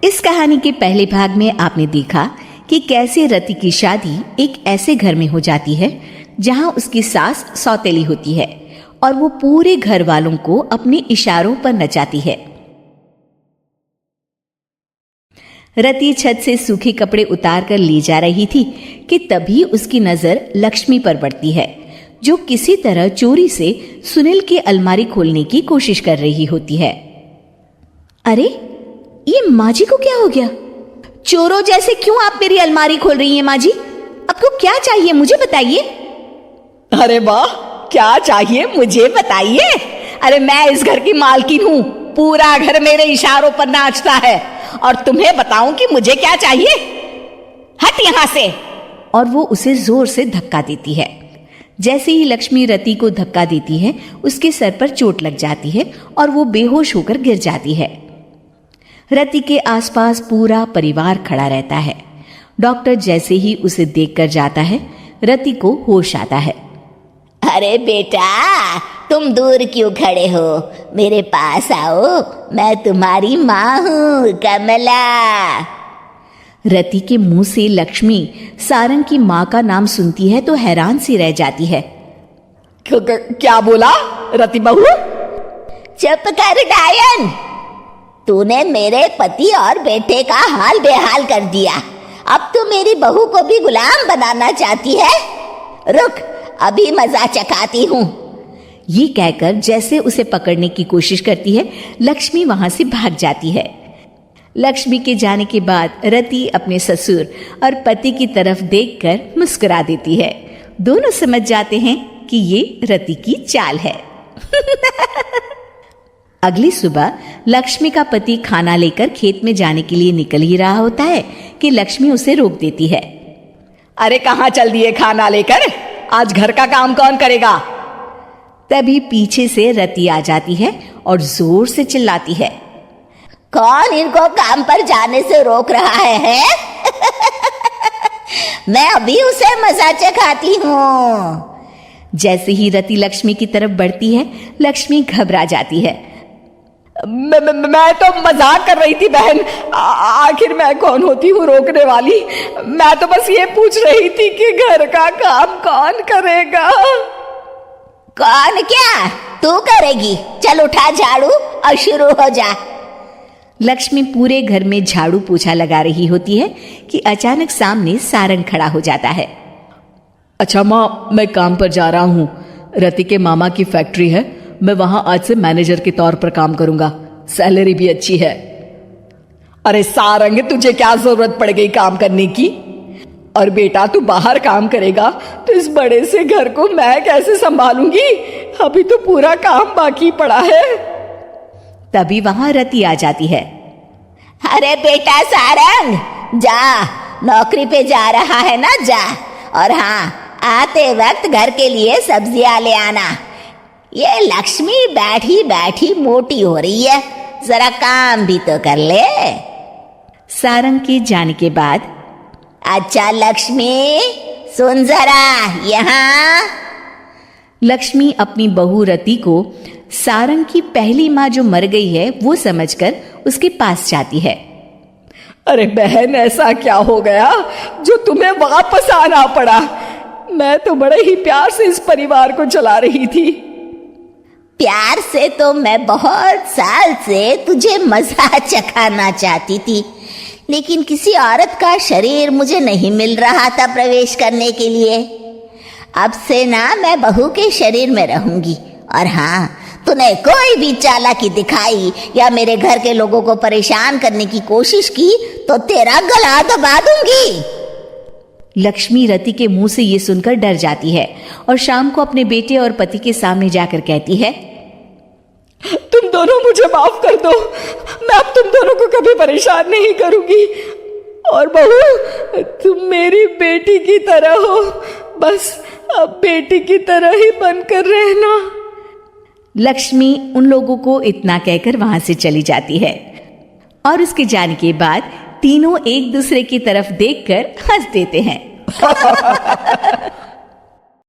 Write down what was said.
इस कहानी के पहले भाग में आपने देखा कि कैसे रति की शादी एक ऐसे घर में हो जाती है जहां उसकी सास सौतेली होती है और वो पूरे घर वालों को अपने इशारों पर नचाती है। रति छत से सूखे कपड़े उतार कर ले जा रही थी कि तभी उसकी नजर लक्ष्मी पर पड़ती है, जो किसी तरह चोरी से सुनील की अलमारी खोलने की कोशिश कर रही होती है। अरे, ये माँ जी को क्या हो गया? चोरों जैसे क्यों आप मेरी अलमारी खोल रही हैं माँ जी? आपको क्या चाहिए मुझे बताइए। अरे वाह, क्या चाहिए मुझे बताइए। अरे मैं इस घर की मालकिन हूँ, पूरा घर मेरे इशारों पर नाचता है और तुम्हें बताऊं कि मुझे क्या चाहिए? हट यहाँ से। और वो उसे जोर से धक्का देती है। जैसे ही लक्ष्मी रति को धक्का देती है, उसके सर पर चोट लग जाती है और वो बेहोश होकर गिर जाती है। रति के आसपास पूरा परिवार खड़ा रहता है। डॉक्टर जैसे ही उसे देखकर जाता है, रति को होश आता है। अरे बेटा, तुम दूर क्यों खड़े हो? मेरे पास आओ, मैं तुम्हारी माँ हूँ, कमला। रति के मुंह से लक्ष्मी सारंग की माँ का नाम सुनती है तो हैरान सी रह जाती है। क्या बोला रति बहू? चुप कर डायन, तूने मेरे पति और बेटे का हाल बेहाल कर दिया। अब तू मेरी बहू को भी गुलाम बनाना चाहती है? रुक, अभी मजा चखाती हूँ। ये कहकर जैसे उसे पकड़ने की कोशिश करती है, लक्ष्मी वहां से भाग जाती है। लक्ष्मी के जाने के बाद रति अपने ससुर और पति की तरफ देखकर मुस्कुरा देती है। दोनों समझ जाते हैं कि ये रति की चाल है। अगली सुबह लक्ष्मी का पति खाना लेकर खेत में जाने के लिए निकल ही रहा होता है कि लक्ष्मी उसे रोक देती है। अरे कहाँ चल दिए खाना लेकर? आज घर का काम कौन करेगा? तभी पीछे से रति आ जाती है और जोर से चिल्लाती है। कौन इनको काम पर जाने से रोक रहा है? मैं अभी उसे मजा चखाती हूँ। जैसे ही रति लक्ष्मी की तरफ बढ़ती है, लक्ष्मी घबरा जाती है। मैं तो मजाक कर रही थी बहन। आखिर मैं कौन होती हूँ रोकने वाली? मैं तो बस ये पूछ रही थी कि घर का काम कौन करेगा। कौन क्या? तू करेगी। चल उठा झाड़ू और शुरू हो जा। लक्ष्मी पूरे घर में झाड़ू पोछा लगा रही होती है कि अचानक सामने सारंग खड़ा हो जाता है। अच्छा माँ, मैं काम पर जा रहा हूँ। रति के मामा की फैक्ट्री है, मैं वहां आज से मैनेजर के तौर पर काम करूंगा। सैलरी भी अच्छी है। अरे सारंग, तुझे क्या जरूरत पड़ गई काम करने की? और बेटा, तू बाहर काम करेगा तो इस बड़े से घर को मैं कैसे संभालूंगी? अभी तो पूरा काम बाकी पड़ा है। तभी वहां रति आ जाती है। अरे बेटा सारंग, जा, नौकरी पे जा रहा है ना, जा। और हाँ, आते वक्त घर के लिए सब्जियां ले आना। ये लक्ष्मी बैठी बैठी मोटी हो रही है, जरा काम भी तो कर ले। सारंग के जाने के बाद, अच्छा लक्ष्मी, सुन जरा यहाँ। लक्ष्मी अपनी बहू रति को सारंग की पहली माँ जो मर गई है वो समझकर उसके पास जाती है। अरे बहन, ऐसा क्या हो गया जो तुम्हें वापस आना पड़ा? मैं तो बड़े ही प्यार से इस परिवार को चला रही थी। प्यार से तो मैं बहुत साल से तुझे मजा चखाना चाहती थी, लेकिन किसी औरत का शरीर मुझे नहीं मिल रहा था प्रवेश करने के लिए। अब से ना मैं बहू के शरीर में रहूंगी। और हाँ, तूने कोई भी चालाकी दिखाई या मेरे घर के लोगों को परेशान करने की कोशिश की तो तेरा गला दबा दूंगी। लक्ष्मी रति के मुंह से ये सुनकर डर जाती है और शाम को अपने बेटे और पति के सामने जाकर कहती है, तुम दोनों मुझे माफ कर दो। मैं अब तुम दोनों को कभी परेशान नहीं करूंगी। और बहू, तुम मेरी बेटी की तरह हो, बस अब बेटी की तरह ही बनकर रहना। लक्ष्मी उन लोगों को इतना कहकर वहां से चली जाती है और उसके जाने के बाद तीनों एक दूसरे की तरफ देखकर हंस देते हैं।